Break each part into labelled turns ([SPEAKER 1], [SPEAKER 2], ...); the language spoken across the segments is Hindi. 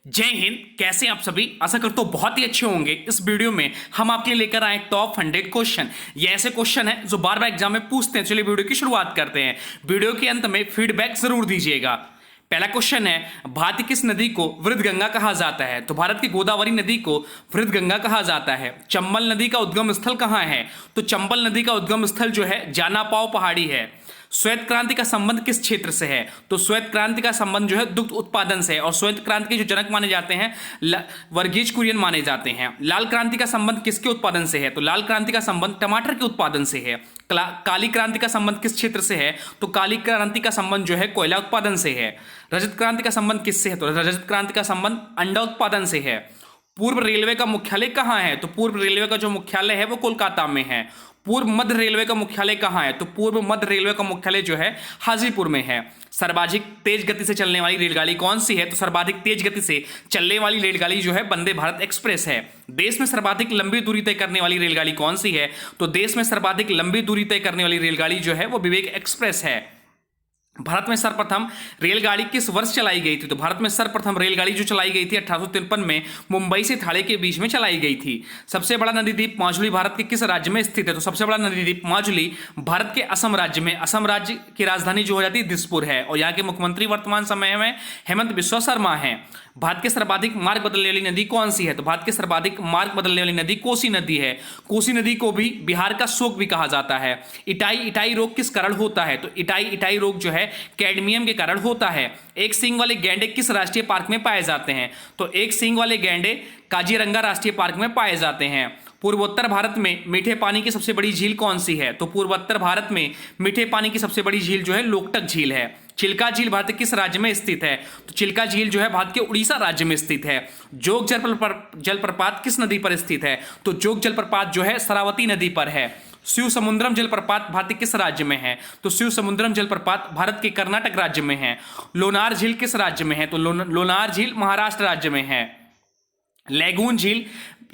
[SPEAKER 1] जय हिंद। कैसे आप सभी? आशा करता हूं बहुत ही अच्छे होंगे। इस वीडियो में हम आपके लिए लेकर आए टॉप 100 क्वेश्चन। ये ऐसे क्वेश्चन है जो बार बार एग्जाम में पूछते हैं। चलिए वीडियो की शुरुआत करते हैं। वीडियो के अंत में फीडबैक जरूर दीजिएगा। पहला क्वेश्चन है, भारत की किस नदी को वृद्धगंगा कहा जाता है? तो भारत की गोदावरी नदी को वृद्धगंगा कहा जाता है। चंबल नदी का उद्गम स्थल कहाँ है? तो चंबल नदी का उद्गम स्थल जो है जानापाव पहाड़ी है। श्वेत क्रांति का संबंध किस क्षेत्र से है? तो श्वेत क्रांति का संबंध जो है दुग्ध उत्पादन से है। और श्वेत क्रांति के जो जनक माने जाते हैं वर्गीज कुरियन माने जाते हैं। लाल क्रांति का संबंध किसके उत्पादन से है? तो लाल क्रांति का संबंध टमाटर के उत्पादन से है। काली क्रांति का संबंध किस क्षेत्र से है? तो काली क्रांति का संबंध जो है कोयला उत्पादन से है। रजत क्रांति का संबंध किससे है? तो रजत क्रांति का संबंध अंडा उत्पादन से है। पूर्व रेलवे का मुख्यालय कहाँ है? तो पूर्व रेलवे का जो मुख्यालय है वो कोलकाता में है। पूर्व मध्य रेलवे का मुख्यालय कहाँ है? तो पूर्व मध्य रेलवे का मुख्यालय जो है हाजीपुर में है। सर्वाधिक तेज गति से चलने वाली रेलगाड़ी कौन सी है? तो सर्वाधिक तेज गति से चलने वाली रेलगाड़ी जो है वंदे भारत एक्सप्रेस है। देश में सर्वाधिक लंबी दूरी तय करने वाली रेलगाड़ी कौन सी है? तो देश में सर्वाधिक लंबी दूरी तय करने वाली रेलगाड़ी जो है वो विवेक एक्सप्रेस है। भारत में सर्वप्रथम रेलगाड़ी किस वर्ष चलाई गई थी? तो भारत में सर्वप्रथम रेलगाड़ी जो चलाई गई थी 1853 में मुंबई से थाने के बीच में चलाई गई थी। सबसे बड़ा नदी द्वीप माजुली भारत के किस राज्य में स्थित है? तो सबसे बड़ा नदी द्वीप माजुली भारत के असम राज्य में, असम राज्य की राजधानी जो हो जाती है दिसपुर है। और यहाँ के मुख्यमंत्री वर्तमान समय में हेमंत बिस्वा शर्मा है। भारत के सर्वाधिक मार्ग बदलने वाली नदी कौन सी है? तो भारत के सर्वाधिक मार्ग बदलने वाली नदी कोसी नदी है। कोसी नदी को भी बिहार का शोक भी कहा जाता है। इटाई रोग किस कारण होता है? तो इटाई रोग जो है कैडमियम के कारण होता है। एक सींग वाले गैंडे किस राष्ट्रीय पार्क में पाए जाते हैं? तो एक सींग वाले गैंडे काजीरंगा राष्ट्रीय पार्क में पाए जाते हैं। पूर्वोत्तर भारत में मीठे पानी की सबसे बड़ी झील कौन सी है? तो पूर्वोत्तर भारत में मीठे पानी की सबसे बड़ी झील जो है लोकटक झील है। चिल्का झील भारत के किस राज्य में स्थित है? तो चिल्का झील जो है भारत के उड़ीसा राज्य में स्थित है। जोग जलप्रपात किस नदी पर स्थित है? तो जोग जलप्रपात जो है शरावती नदी पर है। शिव समुद्रम जलप्रपात भारत के किस राज्य में है? तो शिव समुद्रम जलप्रपात भारत के कर्नाटक राज्य में है। लोनार झील किस राज्य में है? तो लोनार झील महाराष्ट्र राज्य में है। लैगून झील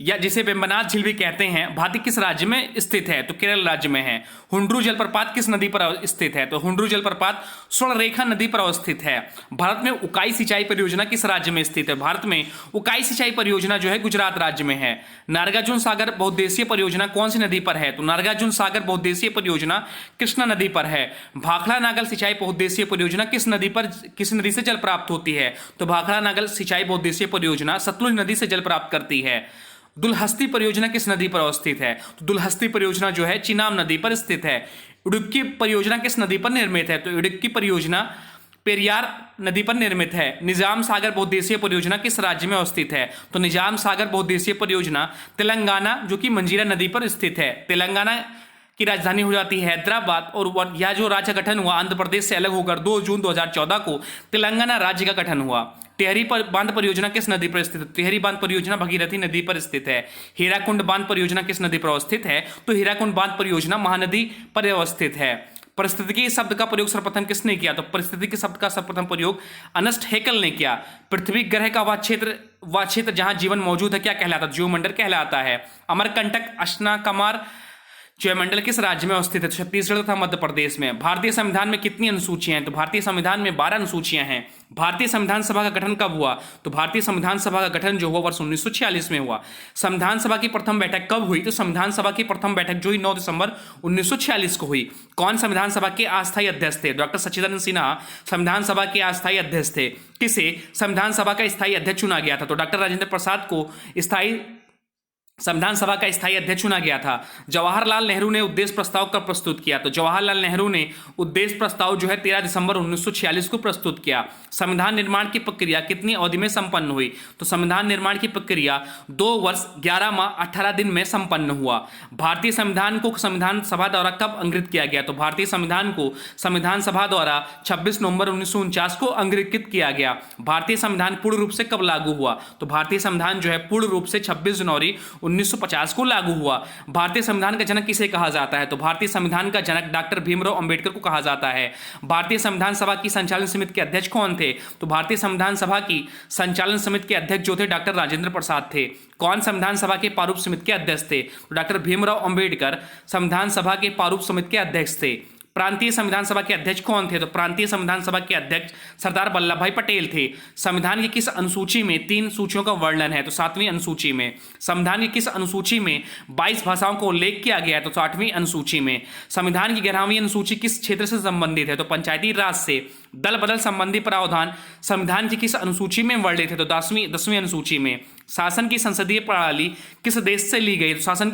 [SPEAKER 1] या जिसे वेम्बनाथ झील भी कहते हैं भारत के किस राज्य में स्थित है? तो केरल राज्य में है। हुंड्रू जलप्रपात किस नदी पर स्थित है? तो हुंड्रू जलप्रपात स्वर्णरेखा नदी पर अवस्थित है। भारत में उकाई सिंचाई परियोजना किस राज्य में स्थित है? भारत में उकाई सिंचाई परियोजना जो है गुजरात राज्य में है। नागार्जुन सागर बहुउद्देशीय परियोजना कौन सी नदी पर है? तो नागार्जुन सागर बहुउद्देशीय परियोजना कृष्णा नदी पर है। भाखड़ा नागल सिंचाई बहुउद्देशीय परियोजना किस नदी से जल प्राप्त होती है? तो भाखड़ा नागल सिंचाई बहुउद्देशीय परियोजना सतलुज नदी से जल प्राप्त करती है। दुलहस्ती परियोजना किस नदी पर अवस्थित है? तो दुलहस्ती परियोजना जो है चिनाब नदी पर स्थित है। इडुक्की परियोजना किस नदी पर निर्मित है? तो इडुक्की परियोजना पेरियार नदी पर निर्मित है। निजाम सागर बहुउद्देशीय परियोजना किस राज्य में अवस्थित है? तो निजाम सागर बहुउद्देशीय परियोजना तेलंगाना जो कि मंजीरा नदी पर स्थित है। तेलंगाना की राजधानी हो जाती है हैदराबाद। और यह जो राज्य गठन हुआ आंध्र प्रदेश से अलग होकर 2 जून 2014 को तेलंगाना राज्य का गठन हुआ। टिहरी बांध परियोजना किस नदी पर स्थित है? टिहरी बांध परियोजना भगीरथी नदी पर स्थित है। हीराकुंड बांध परियोजना किस नदी पर अवस्थित है? तो हीराकुंड बांध परियोजना महानदी पर अवस्थित है। परिस्थितिकी शब्द का प्रयोग सर्वप्रथम किसने किया? तो परिस्थितिकी शब्द का सर्वप्रथम प्रयोग अर्नेस्ट हैकेल ने किया। पृथ्वी ग्रह का वह क्षेत्र जहां जीवन मौजूद है क्या कहलाता है? जीवमंडल कहलाता है। अमरकंटक अश्नाकमार जयमंडल किस राज्य में अवस्थित है? तो छत्तीसगढ़ तथा मध्य प्रदेश में। भारतीय संविधान में कितनी अनुसूचियां हैं? तो भारतीय संविधान में 12 अनुसूचियां हैं। भारतीय संविधान सभा का गठन कब हुआ? तो भारतीय संविधान सभा का गठन जो हुआ वर्ष 1946 में हुआ। संविधान सभा की प्रथम बैठक कब हुई? तो संविधान सभा की प्रथम बैठक जो हुई 9 दिसंबर 1946 को हुई। कौन संविधान सभा के अस्थायी अध्यक्ष थे? डॉक्टर सच्चिदानंद सिन्हा संविधान सभा के अस्थायी अध्यक्ष थे। किसे संविधान सभा का स्थायी अध्यक्ष चुना गया था? तो डॉक्टर राजेंद्र प्रसाद को संविधान सभा का स्थायी अध्यक्ष चुना गया था। जवाहरलाल नेहरू ने उद्देश्य प्रस्ताव कब प्रस्तुत किया? तो जवाहरलाल नेहरू ने उद्देश्य प्रस्ताव जो है 13 दिसंबर 1946 को प्रस्तुत किया। संविधान निर्माण की प्रक्रिया कितनी अवधि में संपन्न हुई? तो संविधान निर्माण की प्रक्रिया 2 वर्ष 11 माह 18 दिन में संपन्न हुआ। भारतीय संविधान को संविधान सभा द्वारा कब अंगीकृत किया गया? तो भारतीय संविधान को संविधान सभा द्वारा 26 नवंबर 1949 को अंगीकृत किया गया। भारतीय संविधान पूर्ण रूप से कब लागू हुआ? तो भारतीय संविधान जो है पूर्ण रूप से 26 जनवरी 1950 को लागू हुआ। भारतीय संविधान का जनक किसे कहा जाता है? तो भारतीय संविधान का जनक डॉक्टर भीमराव अंबेडकर को कहा जाता है। भारतीय संविधान सभा की संचालन समिति के अध्यक्ष कौन थे? तो भारतीय संविधान सभा की संचालन समिति के अध्यक्ष जो थे डॉक्टर राजेंद्र प्रसाद थे। कौन संविधान सभा के प्रारूप समिति के अध्यक्ष थे? तो डॉक्टर भीमराव अंबेडकर संविधान सभा के प्रारूप समिति के अध्यक्ष थे। प्रांतीय संविधान सभा के अध्यक्ष कौन थे? तो प्रांतीय संविधान सभा के अध्यक्ष सरदार वल्लभ भाई पटेल थे। संविधान की किस अनुसूची में 3 सूचियों का वर्णन है? तो 7वीं अनुसूची में। संविधान की किस अनुसूची में 22 भाषाओं का उल्लेख किया गया है? तो 8वीं अनुसूची में। संविधान की 11वीं अनुसूची किस क्षेत्र से संबंधित है? तो पंचायती राज से। दल बदल संबंधी प्रावधान संविधान की किस अनुसूची में वर्णित है? तो 10वीं अनुसूची में। शासन की संसदीय प्रणाली किस देश से ली गई? तो शासन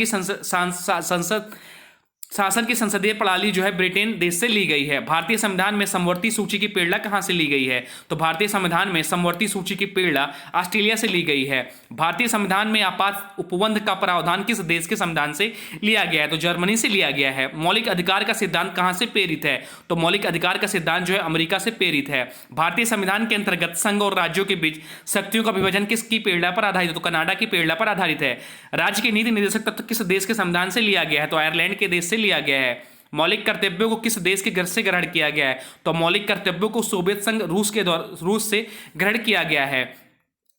[SPEAKER 1] की संसदीय प्रणाली जो है ब्रिटेन देश से ली गई है। भारतीय संविधान में समवर्ती सूची की प्रेरणा कहां से ली गई है? तो भारतीय संविधान में समवर्ती सूची की प्रेरणा ऑस्ट्रेलिया से ली गई है। भारतीय संविधान में आपात उपबंध का प्रावधान किस देश के संविधान से लिया गया है? तो जर्मनी से लिया गया है। मौलिक अधिकार का सिद्धांत कहां से प्रेरित है? तो मौलिक अधिकार का सिद्धांत जो है अमेरिका से प्रेरित है। भारतीय संविधान के अंतर्गत संघ और राज्यों के बीच शक्तियों का विभाजन किसकी प्रेरणा पर आधारित है? तो कनाडा की प्रेरणा पर आधारित है। राज्य के नीति निर्देशक तत्व किस देश के संविधान से लिया गया है? तो आयरलैंड के देश से लिया गया है। मौलिक कर्तव्यों को किस देश के घर से ग्रहण किया गया है? तो मौलिक कर्तव्यों को सोवियत संघ रूस से ग्रहण किया गया है।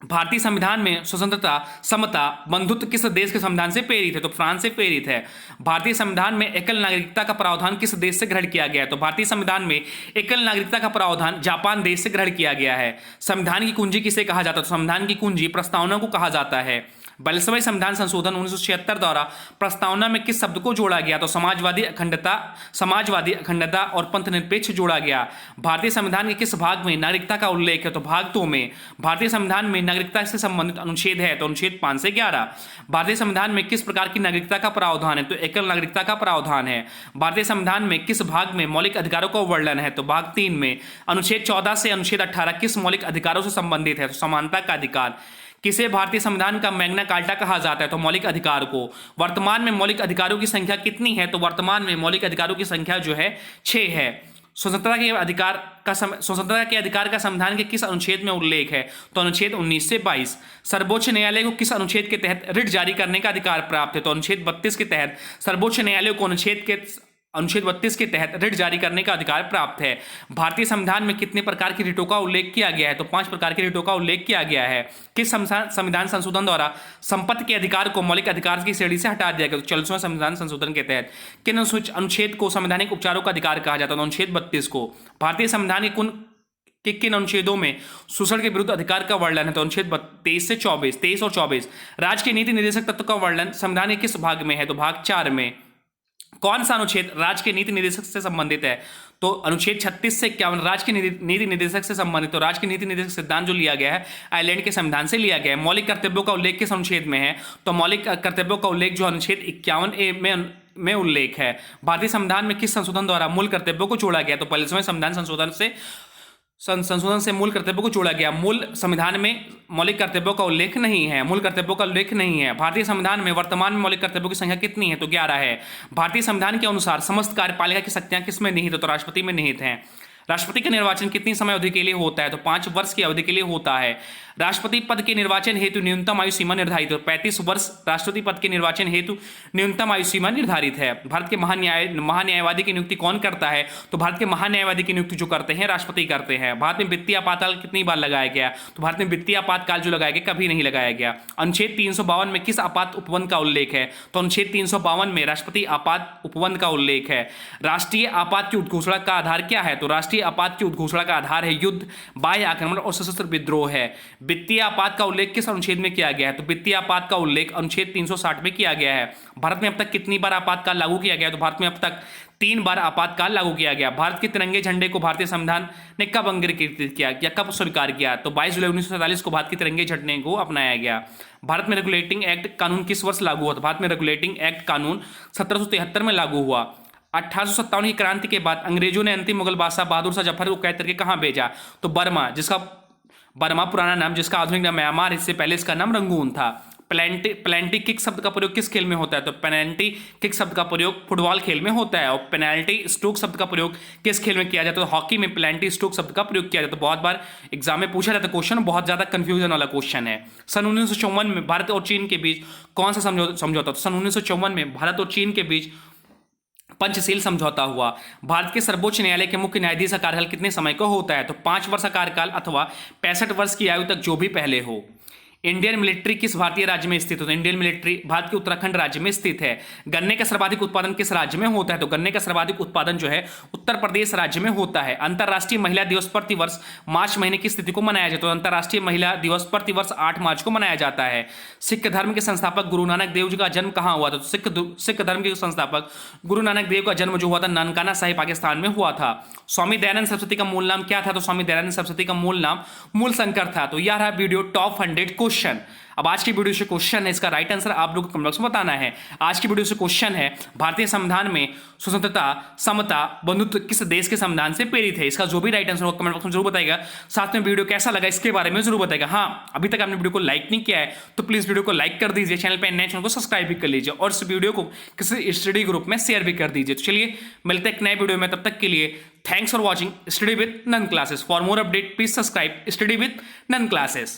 [SPEAKER 1] भारतीय संविधान में स्वतंत्रता, समता, बंधुत्व किस देश के संविधान से प्रेरित है? तो फ्रांस से प्रेरित है। भारतीय संविधान में एकल नागरिकता का प्रावधान किस देश से ग्रहण किया गया है? तो भारतीय संविधान में एकल नागरिकता का प्रावधान जापान देश से ग्रहण किया गया है। संविधान की कुंजी किसे कहा जाता है? तो संविधान की कुंजी प्रस्तावना को कहा जाता है। 42वें संविधान संशोधन 1976 द्वारा प्रस्तावना में किस शब्द को जोड़ा गया? तो समाजवादी अखंडता और पंथनिरपेक्ष जोड़ा गया। भारतीय संविधान के किस भाग में नागरिकता का उल्लेख है? तो भाग 2 में। भारतीय संविधान में नागरिकता से संबंधित अनुच्छेद है? तो अनुच्छेद 5 से 11। भारतीय संविधान में किस प्रकार की नागरिकता का प्रावधान है? तो एकल नागरिकता का प्रावधान है। भारतीय संविधान में किस भाग में मौलिक अधिकारों का वर्णन है? तो भाग 3 में। अनुच्छेद 14 से अनुच्छेद 18 किस मौलिक अधिकारों से संबंधित है? तो समानता का अधिकार। किसे भारतीय संविधान का मैग्ना कार्टा कहा जाता है? तो मौलिक अधिकार को। वर्तमान में मौलिक अधिकारों की संख्या कितनी है? तो वर्तमान में मौलिक अधिकारों की संख्या जो है 6 है। स्वतंत्रता के अधिकार का संविधान के किस अनुच्छेद में उल्लेख है? तो अनुच्छेद 19 से 22। सर्वोच्च न्यायालय को किस अनुच्छेद के तहत रिट जारी करने का अधिकार प्राप्त है? तो अनुच्छेद 32 के तहत सर्वोच्च न्यायालय को अनुच्छेद 32 के तहत रिट जारी करने का अधिकार प्राप्त है। भारतीय संविधान में कितने प्रकार की रिटों का उल्लेख किया गया है? तो 5 प्रकार की रिटों का उल्लेख किया गया है। किस संविधान संशोधन द्वारा संपत्ति के अधिकार को मौलिक अधिकार की श्रेणी से हटा दिया गया? तो 40वें संविधान संशोधन के तहत। किन अनुच्छेद को संवैधानिक उपचारों का अधिकार कहा जाता है? तो अनुच्छेद 32 को। भारतीय संविधान के किन अनुच्छेदों में शोषण के विरुद्ध अधिकार का वर्णन है? तो अनुच्छेद 23 और 24। राज्य के नीति निर्देशक तत्व का वर्णन संविधान के किस भाग में है? तो भाग 4 में। कौन सा अनुच्छेद राज्य के नीति निर्देशक से संबंधित है? तो अनुच्छेद 36 से 51 राज्य के नीति निर्देशक से संबंधित। तो राज्य के नीति निर्देशक सिद्धांत जो लिया गया है आयरलैंड के संविधान से लिया गया है। मौलिक कर्तव्यों का उल्लेख किस अनुच्छेद में है? तो मौलिक कर्तव्यों का उल्लेख जो अनुच्छेद 51A में उल्लेख है। भारतीय संविधान में किस संशोधन द्वारा मूल कर्तव्यों को जोड़ा गया? तो 42वें संविधान संशोधन से मूल कर्तव्यों को जोड़ा गया। मूल संविधान में मौलिक कर्तव्यों का उल्लेख नहीं है। मूल कर्तव्यों का उल्लेख नहीं है। भारतीय संविधान में वर्तमान में मौलिक कर्तव्यों की संख्या कितनी है? तो 11 है। भारतीय संविधान के अनुसार समस्त कार्यपालिका की शक्तियां किसमें निहित है? तो राष्ट्रपति में निहित है। राष्ट्रपति का निर्वाचन कितनी समय अवधि के लिए होता है? तो 5 वर्ष की अवधि के लिए होता है। राष्ट्रपति पद के निर्वाचन हेतु न्यूनतम आयु सीमा निर्धारित है। 35 वर्ष राष्ट्रपति पद के निर्वाचन हेतु न्यूनतम आयु सीमा निर्धारित है। भारत के महान्यायवादी की नियुक्ति कौन करता है? तो भारत के महान्यायवादी की नियुक्ति जो करते हैं राष्ट्रपति करते हैं। भारत में वित्तीय आपातकाल कितनी बार लगाया गया? तो भारत में वित्तीय आपातकाल जो लगाया गया कभी नहीं लगाया गया। अनुच्छेद 352 में किस आपात उपबंध का उल्लेख है? तो अनुच्छेद 352 में राष्ट्रपति आपात उपबंध का उल्लेख है। राष्ट्रीय आपात की उद्घोषणा का आधार क्या है? तो राष्ट्रीय आपात की उद्घोषणा का आधार है युद्ध, बाह्य आक्रमण और सशस्त्र विद्रोह है। वित्तीय आपात का उल्लेख किस अनुच्छेद में किया गया है? तो वित्तीय आपात का उल्लेख अनुच्छेद 360 में किया गया है। भारत में अब तक कितनी बार आपातकाल लागू किया गया? तो भारत में अब तक 3 बार आपातकाल लागू किया गया। भारत के तिरंगे झंडे को भारतीय संविधान ने कब अंगीकृत किया या कब स्वीकार किया? तो 22 जुलाई 1947 को भारत के तिरंगे झंडे को अपनाया गया। भारत में रेगुलेटिंग एक्ट कानून किस वर्ष लागू हुआ? तो भारत में रेगुलेटिंग एक्ट कानून 1773 में लागू हुआ। 1857 की क्रांति के बाद अंग्रेजों ने अंतिम मुगल बादशाह बहादुर शाह जफर को कैद करके कहाँ भेजा? तो बर्मा पुराना नाम, जिसका आधुनिक नाम म्यांमार, इससे पहले इसका नाम रंगून था। पेनल्टी किक शब्द का प्रयोग किस खेल में होता है? तो पेनल्टी किक शब्द का प्रयोग फुटबॉल खेल में होता है। और पेनल्टी स्ट्रोक शब्द का प्रयोग किस खेल में किया जाता है? तो हॉकी में पेनल्टी स्ट्रोक शब्द का प्रयोग किया जाता है। बहुत बार एग्जाम में पूछा जाता है क्वेश्चन, बहुत ज्यादा कंफ्यूजन वाला क्वेश्चन है। सन 1954 में भारत और चीन के बीच कौन सा समझौता? तो सन 1954 में भारत और चीन के बीच पंचशील समझौता हुआ। भारत के सर्वोच्च न्यायालय के मुख्य न्यायाधीश का कार्यकाल कितने समय का होता है? तो 5 वर्ष का कार्यकाल अथवा 65 वर्ष की आयु तक जो भी पहले हो। इंडियन मिलिट्री किस भारतीय राज्य में स्थित होता है? इंडियन मिलिट्री भारत के उत्तराखंड राज्य में स्थित है। गन्ने का सर्वाधिक उत्पादन किस राज्य में होता है? तो गन्ने का सर्वाधिक उत्पादन जो है उत्तर प्रदेश राज्य में होता है। अंतर्राष्ट्रीय महिला दिवस प्रतिवर्ष मार्च महीने की तिथि को मनाया जाता है। तो अंतर्राष्ट्रीय महिला दिवस प्रतिवर्ष 8 मार्च को मनाया जाता है। सिख धर्म के संस्थापक गुरु नानक देव जी का जन्म कहाँ हुआ था? तो सिख धर्म के संस्थापक गुरु नानक देव का जन्म जो हुआ था ननकाना साहिब पाकिस्तान में हुआ था। स्वामी दयानंद सरस्वती का मूल नाम क्या था? तो स्वामी दयानंद सरस्वती का मूल नाम मूलशंकर था। तो यह रहा वीडियो टॉप 100 क्वेश्चन। अब आज की वीडियो से क्वेश्चन है, इसका राइट आंसर आप लोगों को कमेंट बॉक्स में बताना है। आज की वीडियो से क्वेश्चन है, भारतीय संविधान में स्वतंत्रता, समता, बंधुत्व किस देश के संविधान से प्रेरित है? इसका जो भी राइट आंसर होगा कमेंट बॉक्स में जरूर बताएगा। साथ में वीडियो कैसा लगा इसके बारे में जरूर बताएगा। हाँ, अभी तक आपने वीडियो को लाइक नहीं किया है तो प्लीज वीडियो को लाइक कर दीजिए, चैनल पर नए चैनल को सब्सक्राइब भी कर लीजिए और इस वीडियो को किसी स्टडी ग्रुप में शेयर भी कर दीजिए। तो चलिए मिलते हैं एक नए वीडियो में, तब तक के लिए thanks for watching study with Nun classes. For more update please subscribe study with Nun classes.